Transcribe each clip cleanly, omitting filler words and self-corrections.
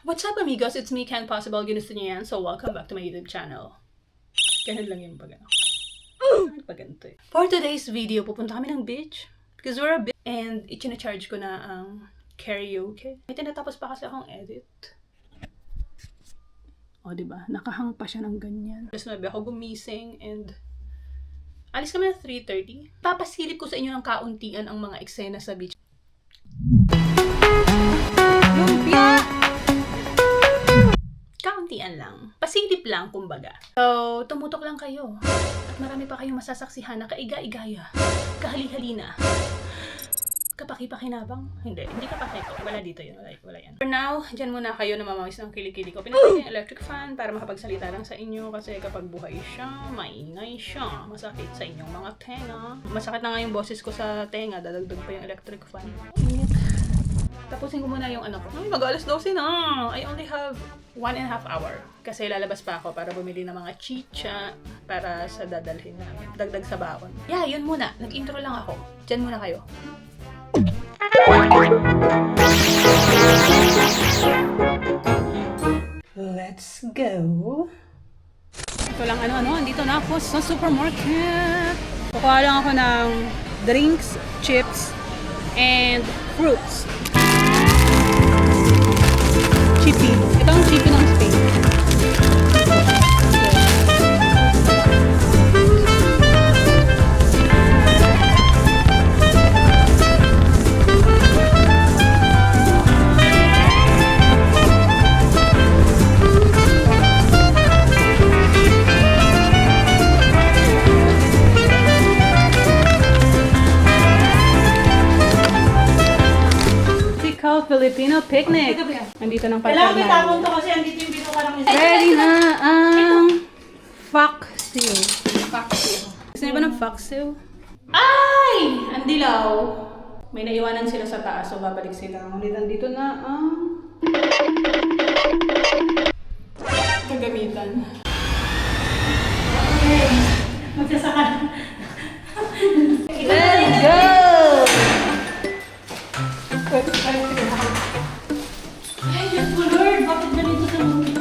What's up amigos? It's me, Ken Possible. Ginusto niyo yan? So welcome back to my YouTube channel. Ganun lang yung pag-ano. Pag-ganito eh. For today's video, pupunta kami ng beach. Because we're a beach. And itinacharge ko na ang karaoke. May tinatapos pa kasi akong edit. O diba? Nakahang pa siya ng ganyan. Alas 9 ako gumising and alis kami na 3:30. Papasilip ko sa inyo ng kauntian ang mga eksena sa beach. Lumpia! Kauntian lang. Pasilip lang, kumbaga. So, tumutok lang kayo. At marami pa kayong masasaksihan na kaiga-igaya, kahali-halina, kapaki-pakinabang. Hindi kapaki. Wala dito yun. Wala yan. For now, dyan muna kayo na mamawis ng kilikili ko. Pinatay yung electric fan para makapagsalita lang sa inyo kasi kapag buhay siya, maingay siya. Masakit sa inyong mga tenga. Masakit na nga yung boses ko sa tenga. Dadagdag pa yung electric fan. Init. Tapusin ko muna yung anak ko. Ay, mag-alas 12 na. I only have 1.5 hour. Kasi lalabas pa ako para bumili ng mga chicha para sa dadalhin namin. Dagdag sa baon. Yeah, yun muna. Nag-intro lang ako. Diyan muna kayo. Let's go. Ito lang andito na ako sa supermarket. Kukuha lang ako ng drinks, chips, and fruits. Chippy. Ito ang chippy ng Spain. Filipino picnic. Andito ng partner namin. Kailangan may to kasi andito yung bituka ng isa. Ready na ang paksiw. Gusto niyo ba ng paksiw? Ay! Ang dilaw. May naiwanan sila sa taas, so babalik sila. Nandito na ang kagamitan. Okay. Magsasaka. Let's go! Ay, Diyos ko Lord, bakit ganito sa movie?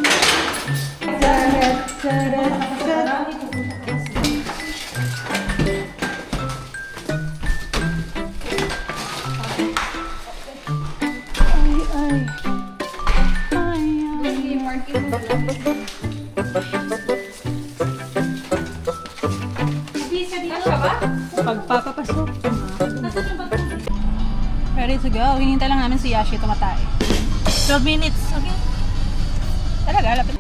Pagpapapasok. Ready to go. Hinihintay lang namin si Yashi tumatay. 12 minutes, okay? Talaga, lapit.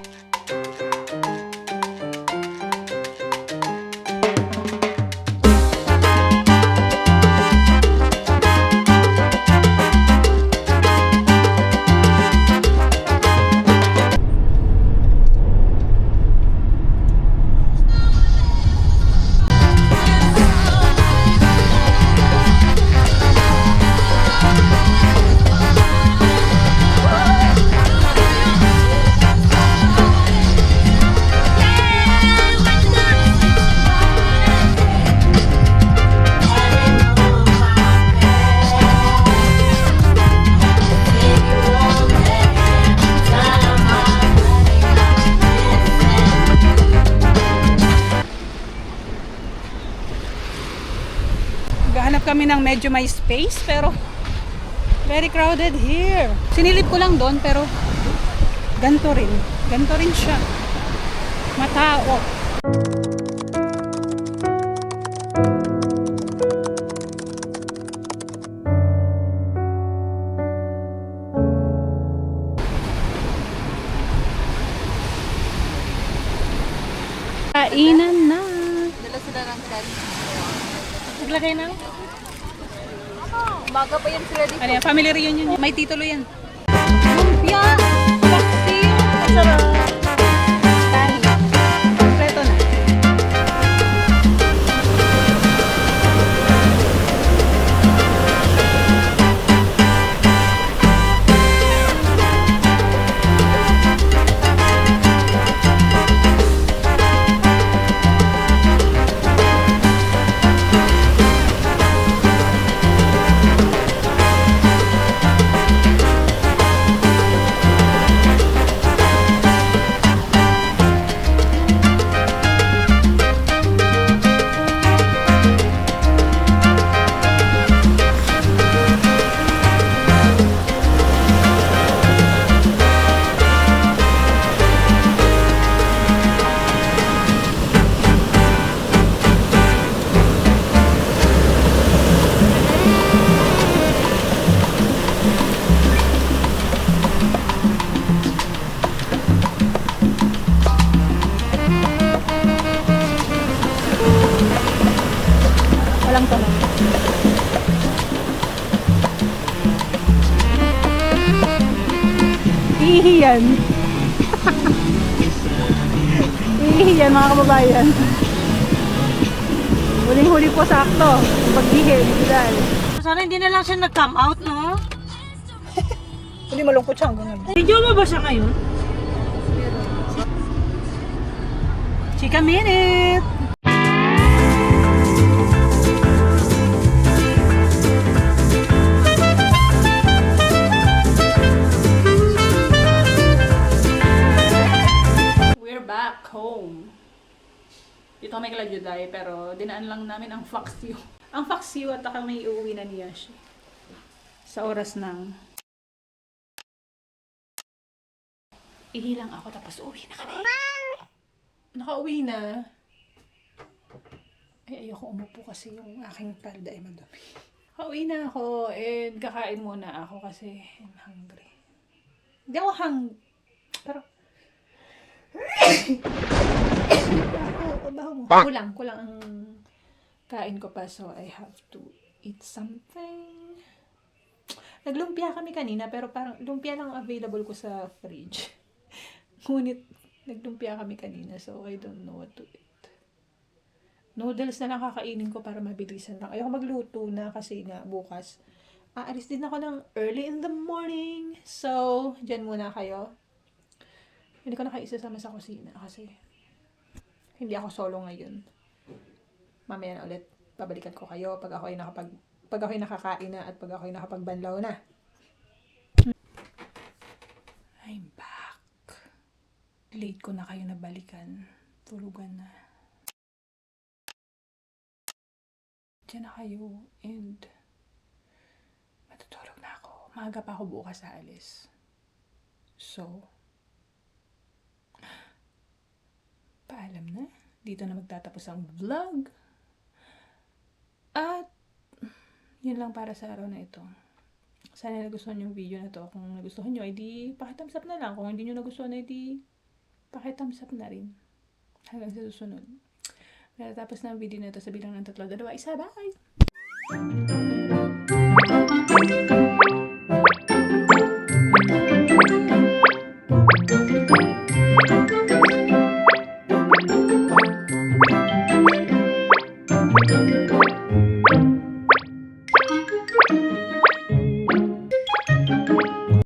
Gahanap kami ng medyo may space pero very crowded here. Sinilip ko lang doon pero ganito rin. Ganito rin siya. Matao. Kainan na. Dala sila ng daddy. Naglagay na. Umaga pa yan sila dito. Ano yan? Family reunion yan. May titulo yan. Lumpia! Paksiw! Masarap! Tahi. Kompleto na. Ihi yan. Ihi yan mga kababayan. Huling-huli po sakto. Pag-ihi, bigyan. Sana hindi na lang siya nag-come out, no? Hindi malungkot siya hanggang ngayon. Medyo mo ba siya ngayon? Chika minute! We're back home. Dito kami kila Juday, pero dinaan lang namin ang Foxiu. Ang Foxiu at kami iuwi na niya siya. Sa oras ng ihilang ako tapos uwi na kami. Nakauwi na. Ay, ayoko umupo kasi yung aking palda ay madumi. Nakauwi na ako and kakain muna ako kasi I'm hungry. Hindi ako pero kulang ang kain ko pa so I have to eat something. Naglumpia kami kanina pero parang lumpia lang available ko sa fridge. Ngunit naglumpia kami kanina so I don't know what to eat. Noodles na lang kakainin ko para mabilisan lang. Ayoko magluto na kasi nga bukas. Aalis din ako ng early in the morning. So, dyan muna kayo. Hindi ko na kayo isasama sa kusina kasi hindi ako solo ngayon. Mamaya na ulit. Babalikan ko kayo pag ako'y nakakain na at pag ako'y nakapagbanlaw na. I'm back. Late ko na kayo nabalikan. Tulugan na. Diyan na kayo and matutulog na ako. Maaga pa ako bukas sa alis. So, paalam na. Dito na magtatapos ang vlog. At, yun lang para sa araw na ito. Sana nagustuhan yung video na to. Kung nagustuhan nyo, edi pakithumbs up na lang. Kung hindi nyo nagustuhan, edi pakithumbs up na rin. Hanggang sa susunod. Kaya tapos na ang video na ito sa bilang ng 3, 2, 1. Bye!